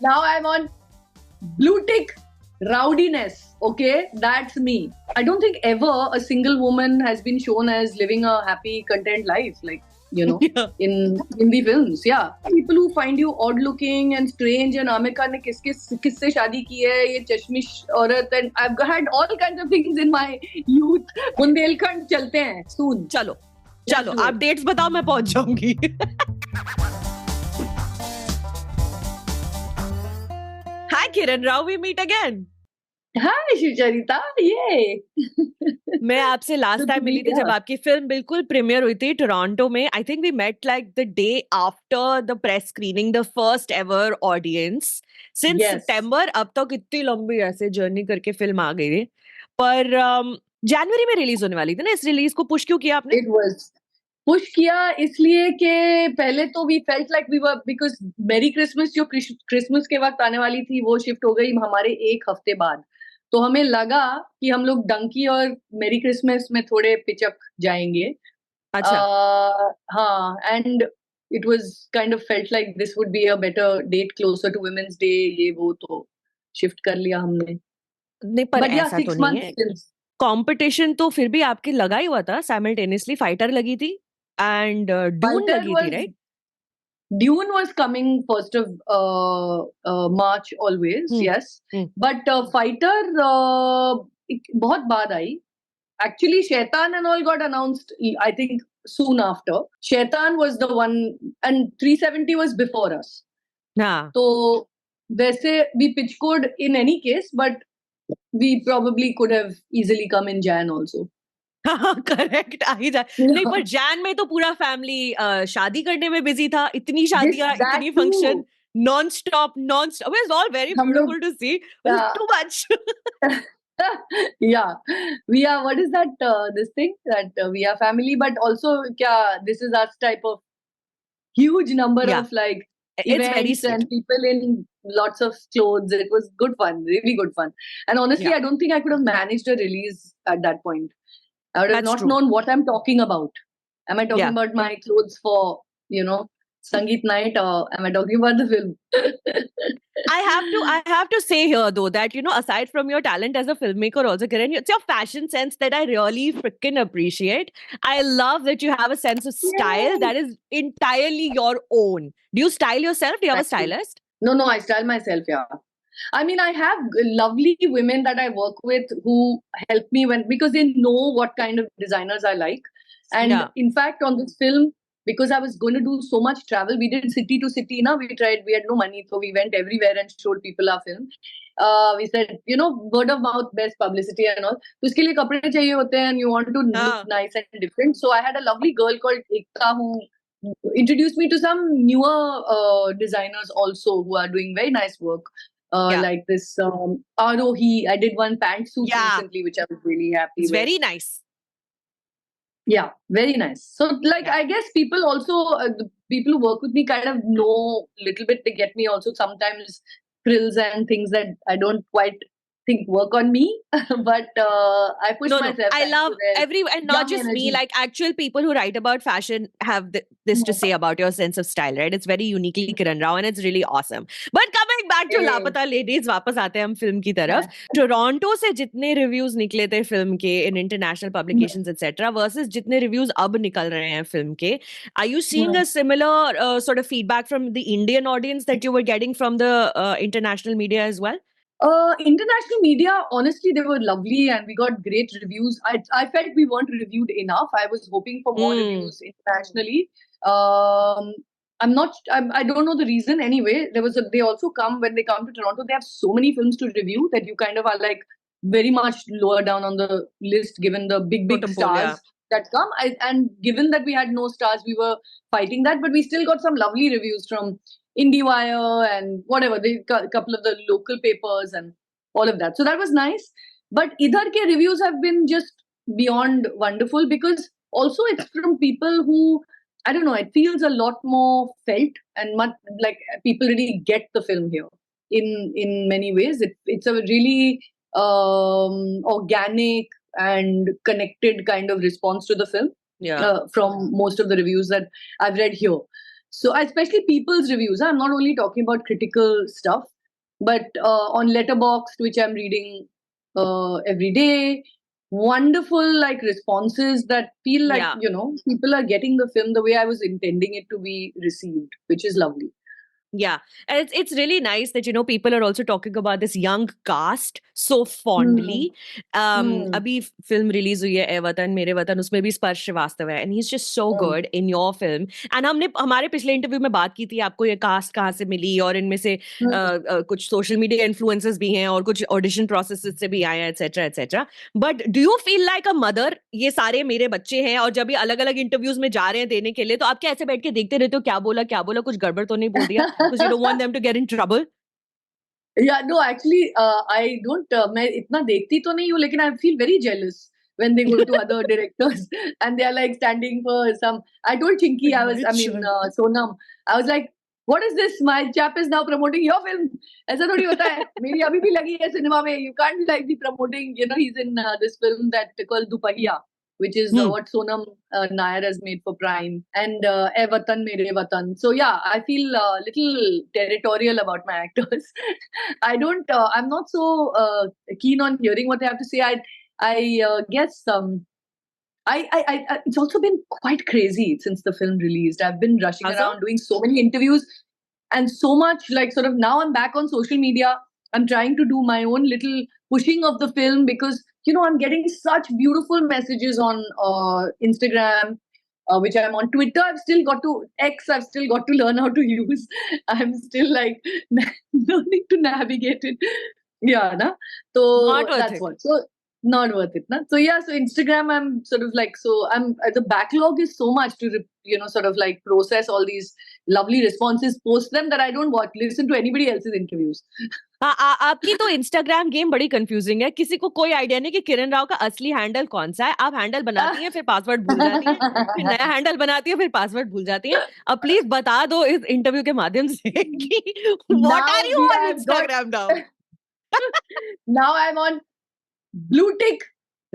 Now I'm on blue tick rowdiness. Okay, that's me. I don't think ever a single woman has been shown as living a happy, content life. Like, Yeah. in Hindi films, yeah. People who find you odd looking and strange and Aamir Khan ने किससे शादी की है, ये चश्मिश औरत, and I've had all kinds of things in my youth. Bundelkhand चलते हैं soon. चलो Let's चलो do it. आप डेट्स बताओ, मैं पहुंच जाऊंगी. Hi Kiran Rao, we meet again. Hi Shucharita, ये. मैं आपसे लास्ट Good टाइम to मिली meet थी you. जब आपकी फिल्म बिल्कुल प्रीमियर हुई थी टोरंटो में. I think we met like the day after the press screening, the first ever audience. Since Yes. सितंबर अब तक इतनी लंबी ऐसे जर्नी करके फिल्म आ गई है. पर जनवरी में रिलीज होने वाली थी ना, इस रिलीज को पुश क्यों किया आपने? It was पुश किया इसलिए कि पहले तो we felt like we were, because merry Christmas जो क्रिसमस के वक्त आने वाली थी वो शिफ्ट हो गई हमारे एक हफ्ते बाद. तो हमें लगा कि हम लोग डंकी और मेरी क्रिसमस में थोड़े पिचक जाएंगे. अच्छा. हाँ, and it was kind of felt like this would be a better date closer to women's day, ये वो, तो शिफ्ट कर लिया हमने. नहीं पर बट या ऐसा तो 6 नहीं months है. since. कंपटीशन तो फिर भी आपकी लगा ही हुआ था साइमल्टेनियसली. फाइटर लगी थी एंड डून Fighter लगी थी, was right? Dune was coming 1st of March always, yes. But Fighter बहुत बाद आई. Actually, Shaitan and all got announced, I think, soon after. Shaitan was the one, and 370 was before us. हाँ. So, वैसे we pitch code in any case, but we probably could have easily come in Jan also. हाँ correct, आ ही जाए. नहीं पर जैन में तो पूरा family शादी करने में बिजी था. इतनी शादियां, that इतनी too. Function, non stop. It was all very हम लोग, beautiful to see. It was too much. yeah, we are, what is that, this thing that we are family, but also this is us type of huge number Yeah, of like it's very events sweet. and people in lots of clothes. It was good fun, really good fun. And honestly, Yeah, I don't think I could have managed a release at that point. I would have that's not true. known what I'm talking about. Am I talking Yeah. about my clothes for, Sangeet night, or am I talking about the film? I have to say here though that, aside from your talent as a filmmaker also, Kiran, it's your fashion sense that I really freaking appreciate. I love that you have a sense of style Yay! that is entirely your own. Do you style yourself? Do you have a Thank you. stylist? No, I style myself, yeah. I mean, I have lovely women that I work with who help me because they know what kind of designers I like. And Yeah. in fact, on this film, because I was going to do so much travel, we did city to city. We had no money, so we went everywhere and showed people our film. We said, word of mouth, best publicity and all. तो उसके लिए कपड़े चाहिए होते हैं and you want to look nice and different. So I had a lovely girl called Ekta who introduced me to some newer designers also who are doing very nice work. Like this Arohi. I did one pantsuit recently, which I was really happy It's with. very nice. Yeah, very nice. So, I guess people also, the people who work with me kind of know a little bit. They get me also sometimes frills and things that I don't quite think work on me. But I push myself. I love and not just energy. me, like actual people who write about fashion have this to say about your sense of style, right? It's very uniquely Kiran Rao and it's really awesome. But coming back to Lapata Ladies, वापस आते हैं हम film की तरफ. Toronto से जितने reviews निकले थे फिल्म के in international publications etc. versus जितने रिव्यूज अब निकल रहे हैं फिल्म के, are you seeing a similar sort of feedback from the Indian audience that you were getting from the international media as well? International media, honestly, they were lovely and we got great reviews. I felt we weren't reviewed enough. I was hoping for more reviews internationally. I don't know the reason anyway. They also come, when they come to Toronto, they have so many films to review that you kind of are like very much lower down on the list given the big stars that come. And given that we had no stars, we were fighting that, but we still got some lovely reviews from IndieWire and whatever, a couple of the local papers and all of that. So that was nice. But idhar ke reviews have been just beyond wonderful because also it's from people who, I don't know, it feels a lot more felt and much like people really get the film here in many ways. It's a really organic and connected kind of response to the film from most of the reviews that I've read here. So especially people's reviews. I'm not only talking about critical stuff, but on Letterboxd, which I'm reading every day, wonderful like responses that feel like Yeah. people are getting the film the way I was intending it to be received, which is lovely. Yeah, and it's really nice that people are also talking about this young cast so fondly. अभी film release हुई है ए वतन मेरे वतन, उसमें भी स्पर्श श्रीवास्तव है, and he's just so good in your film. And हमने हमारे पिछले इंटरव्यू में बात की थी आपको ये कास्ट कहाँ से मिली, और इनमें से कुछ सोशल मीडिया इन्फ्लुएंसर्स भी हैं और कुछ ऑडिशन प्रोसेसेस से भी आए हैं, etcetera etcetera. But do you feel like a mother, ये सारे मेरे बच्चे हैं, और जब ये अलग अलग इंटरव्यूज में जा रहे हैं देने के लिए, तो आप क्या ऐसे बैठ के देखते रहते हो, क्या बोला कुछ गड़बड़ तो नहीं बोल दिया, because you don't want them to get in trouble? Yeah, no, actually, I don't. मैं इतना देखती तो नहीं हूँ, लेकिन I feel very jealous when they go to other directors and they are like standing for some. I told Chinky, Sonam, I was like, what is this? My chap is now promoting your film. ऐसा थोड़ी होता है. मेरी अभी भी लगी है cinema में. You can't like be promoting. He's in this film that called Dupahiya, which is what Sonam Nair has made for Prime, and "Ae Watan Mere Watan." So yeah, I feel a little territorial about my actors. I don't. I'm not so keen on hearing what they have to say. I guess it's also been quite crazy since the film released. I've been rushing around doing so many interviews and so much like sort of now I'm back on social media. I'm trying to do my own little pushing of the film because I'm getting such beautiful messages on Instagram, which I'm on Twitter. I've still got to learn how to use. I'm still like learning to navigate it. Yeah, na? So that's what. So not worth it, na? So yeah, so Instagram, I'm sort of like, the backlog is so much to, sort of like process all these lovely responses, post them, that I don't listen to anybody else's interviews. आपकी तो Instagram game बड़ी confusing है. किसी को कोई idea नहीं कि किरण राव का असली हैंडल कौन सा है. आप हैंडल बनाती हैं, फिर पासवर्ड भूल जाती हैं, फिर नया हैंडल बनाती हैं, फिर पासवर्ड भूल जाती हैं. अब प्लीज बता दो इस इंटरव्यू के माध्यम से कि what are you on Instagram now? Now I'm on blue tick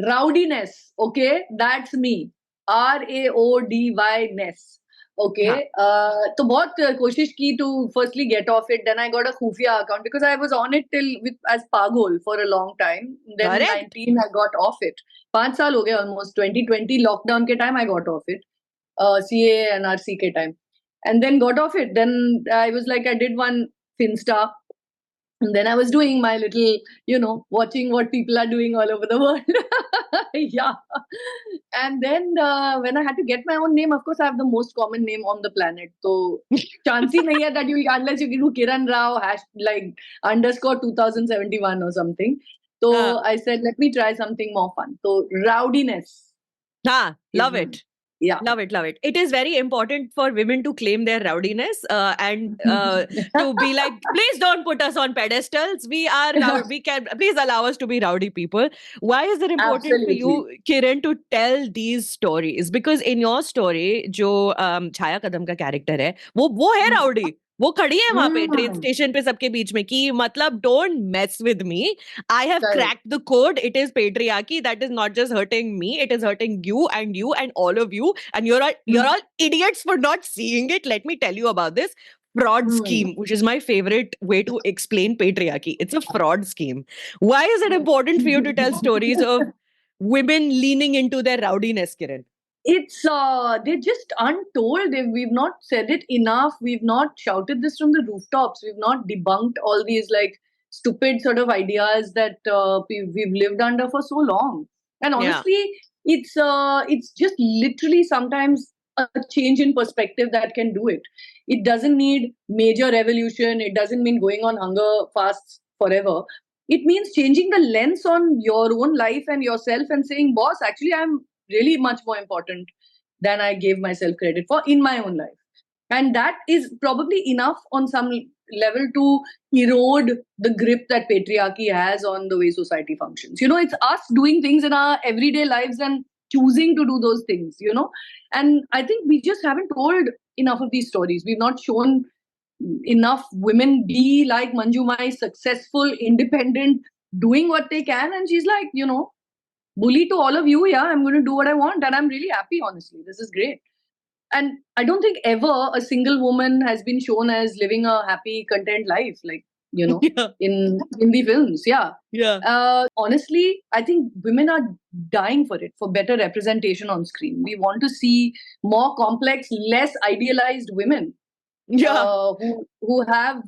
rowdiness. Okay, that's me. RAODY-ness. Okay. तो बहुत कोशिश की to firstly get off it. Then I got a खुफिया account because I was on it as Pagol for a long time. Then 19 I got off it. 5 साल हो गए almost. 2020 lockdown के time I got off it. CA and RC के time. And then got off it. Then I was like, I did one Finsta. And then I was doing my little, watching what people are doing all over the world. Yeah. And then when I had to get my own name, of course, I have the most common name on the planet. So, chance hi nahi hai that unless you do Kiran Rao, _2071 or something. So, I said, let me try something more fun. So, rowdiness. Love it. Yeah. Love it. It is very important for women to claim their rowdiness and to be like, please don't put us on pedestals. We are please allow us to be rowdy people. Why is it important for you, Kiran, to tell these stories? Because in your story, जो छाया कदम का character है, वो है rowdy. वो खड़ी है वहां पे ट्रेन स्टेशन पे सबके बीच में कि मतलब don't mess with me, I have cracked the code, it is patriarchy that is not just hurting me, it is hurting you and all of you, and you're all idiots for not seeing it. Let me tell you about this fraud scheme, which is my favorite way to explain patriarchy. It's a fraud scheme. Why is it important for you to tell stories of women leaning into their rowdiness, Kiran? It's they're just untold. We've not said it enough. We've not shouted this from the rooftops. We've not debunked all these like stupid sort of ideas that we've lived under for so long. And honestly, it's just literally sometimes a change in perspective that can do it. It doesn't need major revolution. It doesn't mean going on hunger fasts forever. It means changing the lens on your own life and yourself and saying, boss, actually, I'm really much more important than I gave myself credit for in my own life. And that is probably enough on some level to erode the grip that patriarchy has on the way society functions. It's us doing things in our everyday lives and choosing to do those things, And I think we just haven't told enough of these stories. We've not shown enough women be like Manjumai, successful, independent, doing what they can. And she's like, bully to all of you, I'm going to do what I want, and I'm really happy, honestly. This is great. And I don't think ever a single woman has been shown as living a happy, content life, like, Yeah. in Hindi films. Yeah. Honestly, I think women are dying for it, for better representation on screen. We want to see more complex, less idealized women Yeah. who have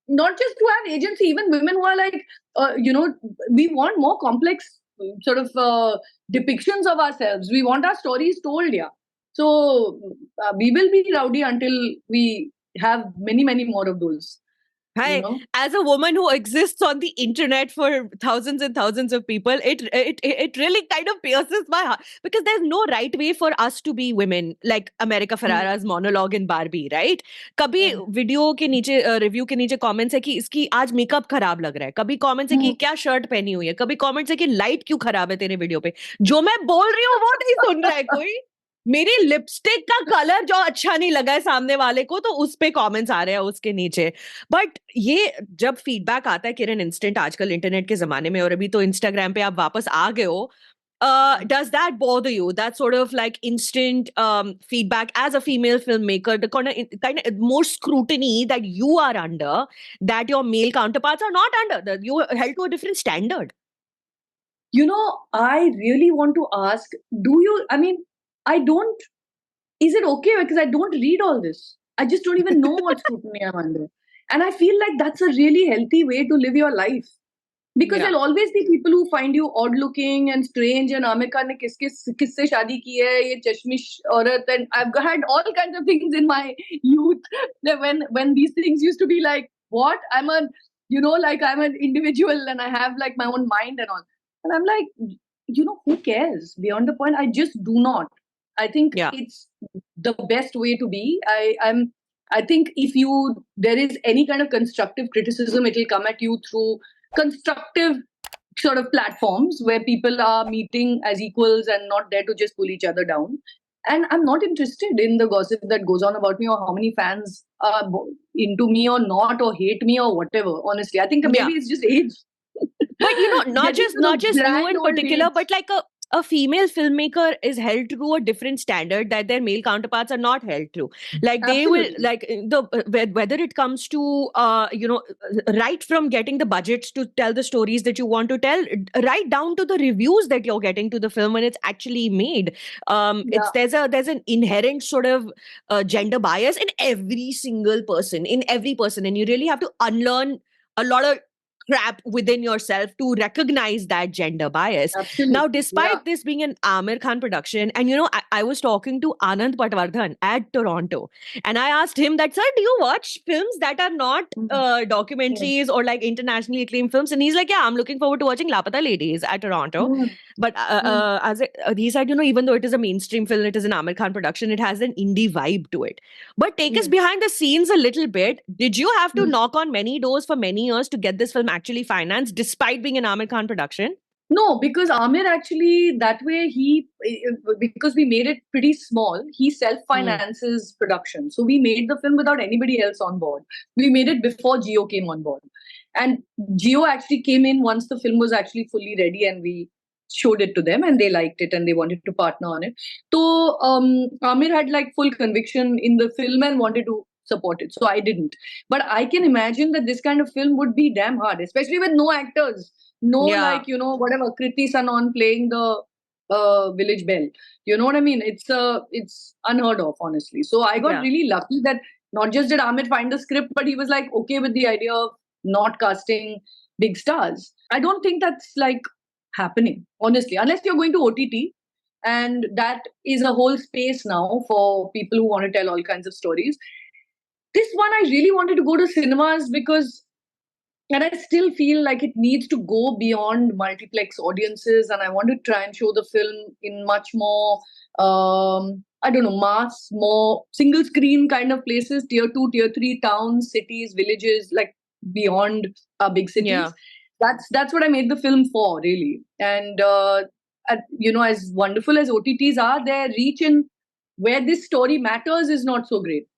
not just to have agency, even women who are like, we want more complex sort of depictions of ourselves. We want our stories told, yeah. So we will be rowdy until we have many, many more of those. Hi, as a woman who exists on the internet for thousands and thousands of people, it really kind of pierces my heart because there's no right way for us to be women, like America Ferrera's monologue in Barbie, right? कभी video के नीचे review के नीचे comments है कि इसकी आज makeup खराब लग रहा है, कभी कमेंट्स है कि क्या शर्ट पहनी हुई है, कभी कमेंट्स है कि लाइट क्यों खराब है तेरे वीडियो पे. जो मैं बोल रही हूँ वो नहीं सुन रहा है कोई. मेरी लिपस्टिक का कलर जो अच्छा नहीं लगा है सामने वाले को तो उस पे कमेंट्स आ रहे हैं उसके नीचे. बट ये जब फीडबैक आता है किरण इंस्टेंट आजकल इंटरनेट के जमाने में और अभी तो इंस्टाग्राम पे आप वापस आ गए हो, does that bother you, that sort of like instant feedback as a female filmmaker, the kind of more scrutiny that you are under that your male counterparts are not under, that you are held to a different standard? I really want to ask, I don't, is it okay? Because I don't read all this. I just don't even know what scrutiny I'm under. And I feel like that's a really healthy way to live your life. Because there'll always be people who find you odd looking and strange and Aamir Khan ne kisse shaadi ki hai, ye chashmish aurat, and I've had all kinds of things in my youth that when these things used to be like, what? I'm an individual and I have like my own mind and all. And I'm like, who cares? Beyond the point, I just do not. I think it's the best way to be. I think if there is any kind of constructive criticism, it will come at you through constructive sort of platforms where people are meeting as equals and not there to just pull each other down. And I'm not interested in the gossip that goes on about me or how many fans are into me or not or hate me or whatever. Honestly, I think maybe it's just age. But not just you in particular, but like a female filmmaker is held to a different standard that their male counterparts are not held to. Like they will, like whether it comes to right from getting the budgets to tell the stories that you want to tell, right down to the reviews that you're getting to the film when it's actually made. There's an inherent sort of gender bias in every single person, and you really have to unlearn a lot of crap within yourself to recognize that gender bias. Absolutely. Now, despite this being an Aamir Khan production, and I was talking to Anand Patwardhan at Toronto, and I asked him that, sir, do you watch films that are not documentaries or like internationally acclaimed films? And he's like, yeah, I'm looking forward to watching Lapata Ladies at Toronto. But he said, even though it is a mainstream film, it is an Aamir Khan production, it has an indie vibe to it. But take us behind the scenes a little bit. Did you have to knock on many doors for many years to get this film actually financed, despite being an Aamir Khan production? No, because Aamir actually, that way, because we made it pretty small, he self-finances production. So we made the film without anybody else on board. We made it before Jio came on board. And Jio actually came in once the film was actually fully ready and we showed it to them and they liked it and they wanted to partner on it. So Aamir had like full conviction in the film and wanted to support it. So I didn't. But I can imagine that this kind of film would be damn hard, especially with no actors. Whatever, Kriti Sanon playing the village belle. You know what I mean? It's unheard of, honestly. So I got really lucky that not just did Aamir find the script, but he was like okay with the idea of not casting big stars. I don't think that's like happening, honestly, unless you're going to OTT. And that is a whole space now for people who want to tell all kinds of stories. This one, I really wanted to go to cinemas and I still feel like it needs to go beyond multiplex audiences. And I want to try and show the film in much more, mass, more single screen kind of places, tier 2, tier 3 towns, cities, villages, like beyond big cities. Yeah. That's what I made the film for, really. And, as wonderful as OTTs are, their reach in where this story matters is not so great.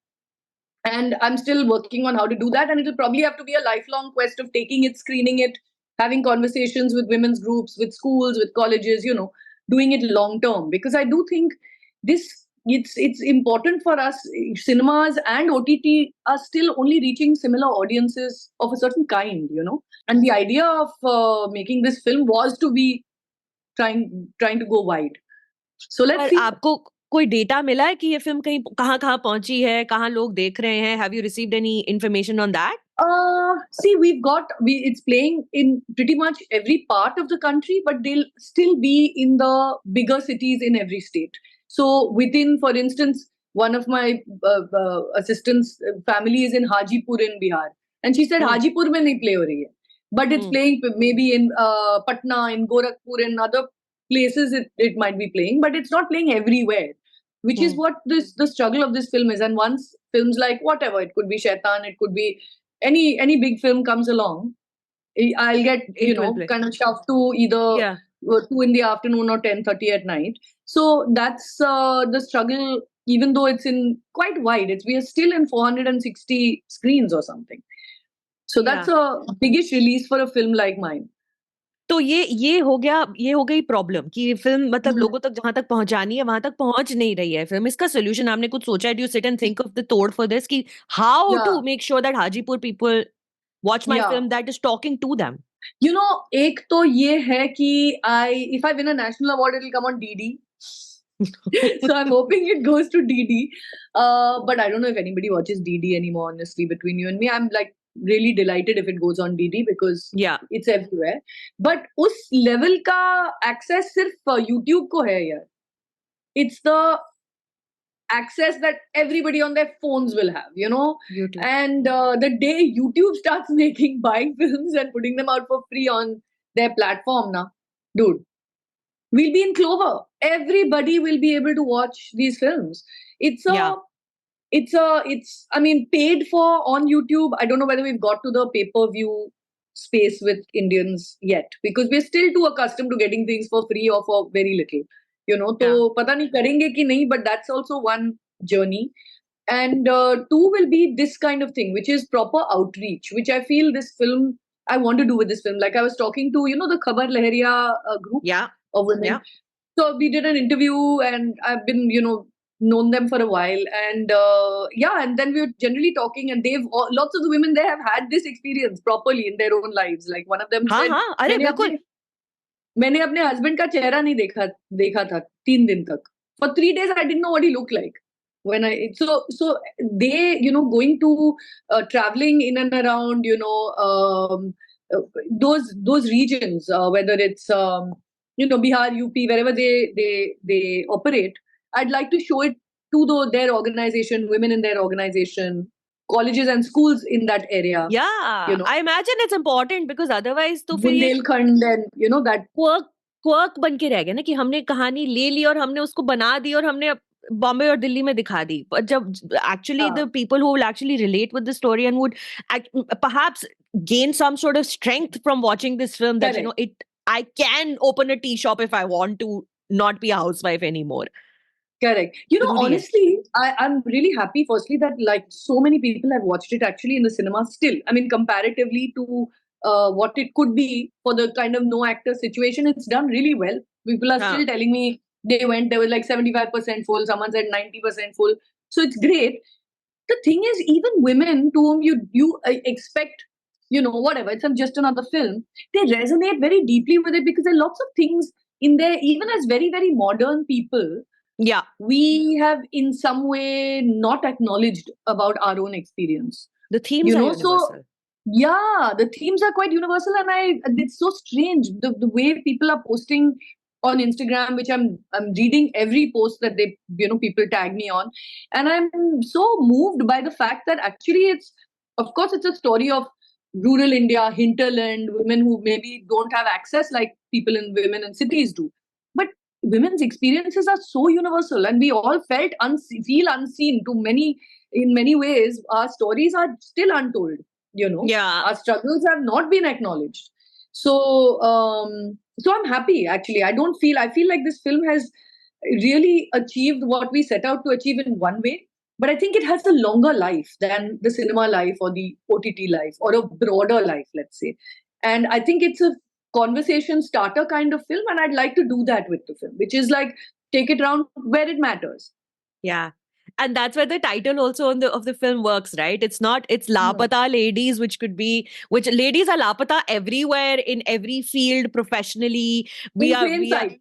And I'm still working on how to do that. And it'll probably have to be a lifelong quest of taking it, screening it, having conversations with women's groups, with schools, with colleges, doing it long term. Because I do think this it's important for us. Cinemas and OTT are still only reaching similar audiences of a certain kind, you know. And the idea of making this film was to be trying to go wide. So let's पर see. आपको कोई data मिला है कि ये film कहीं कहाँ पहुंची है, कहाँ लोग देख रहे हैं? Have you received any information on that? See, it's playing in pretty much every part of the country, but they'll still be in the bigger cities in every state. So within, for instance, one of my assistants' family is in Hajipur in Bihar, and she said Hajipur mein nahi play ho rahi hai, but it's playing maybe in Patna, in Gorakhpur, and other places it might be playing, but it's not playing everywhere. Which is what the struggle of this film is. And once films like whatever, it could be Shaitan, it could be any big film comes along, I'll get kind of shoved to either 2 in the afternoon or 10:30 at night. So that's the struggle. Even though it's in quite wide, we are still in 460 screens or something. So that's a biggish release for a film like mine. तो ये हो गई problem कि film मतलब लोगों तक जहां तक पहुंचानी है वहां तक पहुंच नहीं रही है फिल्म. इसका सोल्यूशन आपने कुछ सोचा है? Do you sit and think of the thought for this कि how to make sure that Hajipur people watch my film that is talking to them? You know, एक तो ये है कि if I win a national award, it'll come on DD. So I'm hoping it goes to DD. But I don't know if anybody watches DD anymore, honestly, between you and me. I'm like really delighted if it goes on DD because it's everywhere. But उस level का access सिर्फ YouTube को है यार. It's the access that everybody on their phones will have, you know. YouTube. And the day YouTube starts buying films and putting them out for free on their platform now, dude, we'll be in clover. Everybody will be able to watch these films. It's I mean, paid for on YouTube. I don't know whether we've got to the pay-per-view space with Indians yet because we're still too accustomed to getting things for free or for very little. You know, तो पता नहीं करेंगे कि नहीं, but that's also one journey. And two will be this kind of thing, which is proper outreach, which I feel this film, I want to do with this film. Like I was talking to, you know, the Khabar Lahariya group of women. Yeah. So we did an interview and I've been, you know, known them for a while. And and then we were generally talking and lots of the women there have had this experience properly in their own lives. Like one of them said, मैंने अपने husband का चेहरा नहीं देखा था 3 दिन तक. For 3 days I didn't know what he looked like. When so they, you know, going to traveling in and around, you know, those regions, whether it's you know, Bihar, UP, wherever they operate, I'd like to show it to their organization, women in their organization, colleges and schools in that area. Yeah, you know? I imagine it's important because otherwise तो फिर Bundelkhand and you know that quirk बन के रह गया ना कि हमने कहानी ले ली और हमने उसको बना दी और हमने बॉम्बे और दिल्ली में दिखा दी. But जब actually the people who will actually relate with the story and would perhaps gain some sort of strength from watching this film that, you know, I can open a tea shop if I want to not be a housewife anymore. Correct. You know, honestly, I'm really happy, firstly, that like so many people have watched it actually in the cinema still. I mean, comparatively to what it could be for the kind of no actor situation, it's done really well. People are still telling me they were like 75% full, someone said 90% full. So it's great. The thing is, even women to whom you expect, you know, whatever, it's just another film, they resonate very deeply with it because there are lots of things in there, even as very, very modern people. Yeah, we have in some way not acknowledged about our own experience. The themes are universal. So, yeah, the themes are quite universal, and it's so strange the way people are posting on Instagram, which I'm reading every post that they, you know, people tag me on, and I'm so moved by the fact that actually it's a story of rural India, hinterland, women who maybe don't have access like women in cities do, but women's experiences are so universal and we all feel unseen in many ways. Our stories are still untold, you know. Our struggles have not been acknowledged. So I'm happy actually. I feel like this film has really achieved what we set out to achieve in one way, but I think it has a longer life than the cinema life or the OTT life or a broader life, let's say. And I think it's a conversation starter kind of film, and I'd like to do that with the film, which is like take it around where it matters. Yeah. And that's where the title also of the film works, right? It's Lapata Ladies, which ladies are lapata everywhere in every field professionally. In plain sight.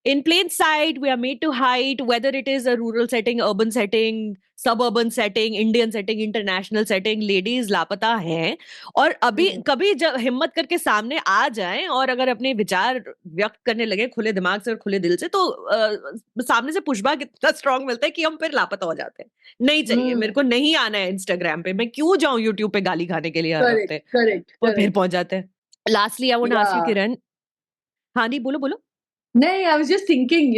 In plain sight, we are made to hide, whether it is a rural setting, urban setting, suburban setting, Indian setting, international setting, ladies लापता हैं. और अभी कभी जब हिम्मत करके सामने आ जाएं और अगर अपने विचार व्यक्त करने लगे खुले दिमाग से और खुले दिल से, तो सामने से पुशबैक इतना स्ट्रांग मिलता है कि हम फिर लापता हो जाते हैं. नहीं चाहिए, मेरे को नहीं आना है इंस्टाग्राम पे, मैं क्यों जाऊं यूट्यूब पे गाली खाने के लिए हर हफ्ते. और फिर पहुंच जाते हैं. Lastly, I want to ask you, Kiran. हाँ जी, बोलो. No, I was just thinking,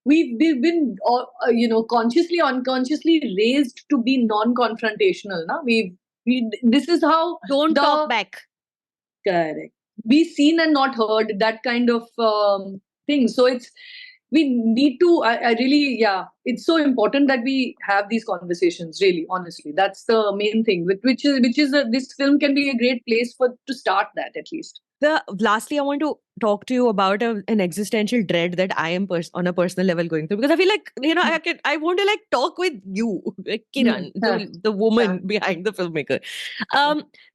we've been, consciously, unconsciously raised to be non-confrontational. Na? This is how don't talk back. Correct. Be seen and not heard. That kind of thing. So we need to. I really, it's so important that we have these conversations. Really, honestly, that's the main thing. Which is this film can be a great place to start that at least. Lastly, I want to talk to you about an existential dread that I am on a personal level going through, because I feel like, I want to talk with you, like Kiran, the woman behind the filmmaker.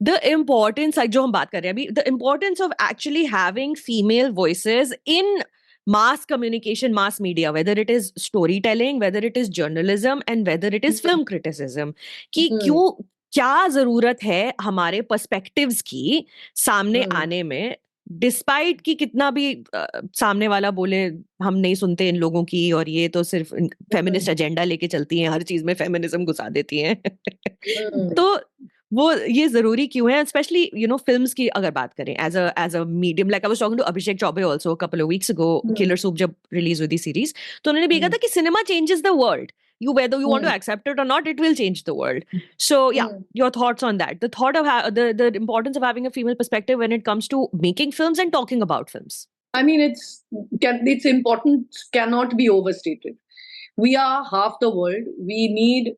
The importance, like jo hum baat kar rahe hain abhi, the importance of actually having female voices in mass communication, mass media, whether it is storytelling, whether it is journalism, and whether it is film criticism. कि क्यों क्या जरूरत है हमारे perspectives की सामने आने में, डिस्पाइट कि कितना भी सामने वाला बोले हम नहीं सुनते इन लोगों की, और ये तो सिर्फ फेमिनिस्ट एजेंडा लेके चलती हैं, हर चीज में फेमिनिज्म घुसा देती हैं. तो वो ये जरूरी क्यों है, स्पेशली फिल्म्स की अगर बात करें as a medium. Like I was talking to Abhishek Choubey also a couple of weeks ago, killer soup जब रिलीज हुई थी सीरीज, तो उन्होंने भी कहा था कि cinema changes the world. Whether you want to accept it or not, it will change the world. So your thoughts on that, the thought of the importance of having a female perspective when it comes to making films and talking about films. I mean, its importance cannot be overstated. We are half the world. We need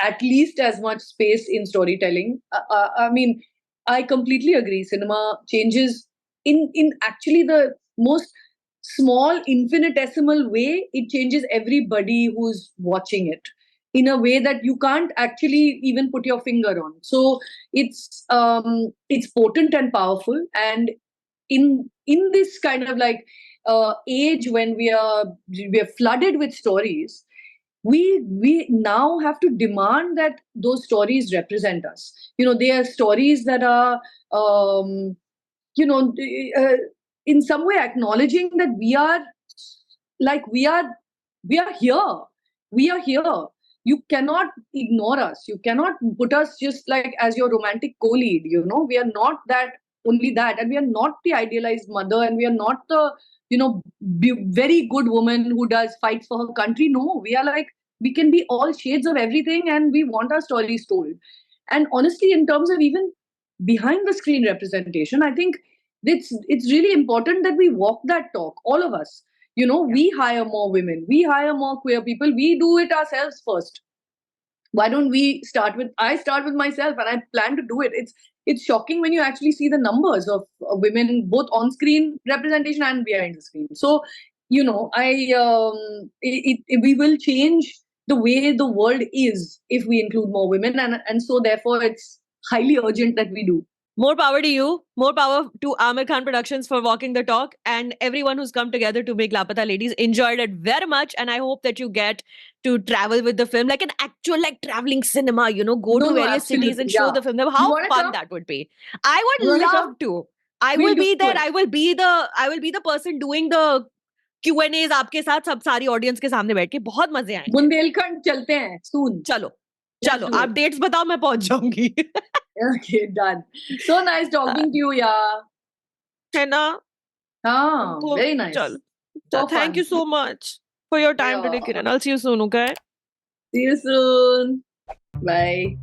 at least as much space in storytelling. I mean, I completely agree. Cinema changes in actually the most small infinitesimal way. It changes everybody who's watching it in a way that you can't actually even put your finger on. So it's potent and powerful, and in this kind of age when we are flooded with stories, we now have to demand that those stories represent us. They are stories that are in some way acknowledging that we are here. We are here. You cannot ignore us. You cannot put us just like as your romantic co-lead. We are not that, only that, and we are not the idealized mother, and we are not the very good woman who fights for her country. No, we are we can be all shades of everything, and we want our stories told. And honestly, in terms of even behind the screen representation, I think it's really important that we walk that talk, all of us. We hire more women, we hire more queer people, we do it ourselves first. Why don't we I start with myself, and I plan to do it. It's shocking when you actually see the numbers of women both on screen representation and behind the screen. So we will change the way the world is if we include more women, and so therefore it's highly urgent that we do. More power to you. More power to Aamir Khan Productions for walking the talk, and everyone who's come together to make Lapata Ladies. Enjoyed it very much, and I hope that you get to travel with the film, like an actual traveling cinema. Go to various cities and show the film. How fun that would be! I would love to. I will be there. I will be the person doing the Q&As आपके साथ, सब सारी audience के सामने बैठ के. बहुत मजे आएंगे. बुंदेलखंड चलते हैं soon. चलो आप डेट्स बताओ, मैं पहुंच जाऊंगी. Okay, done. So nice talking to you, yeah. है ना? हाँ, very nice. चल. Thank you so much for your time today, Kiran. I'll see you soon, okay? See you soon. Bye.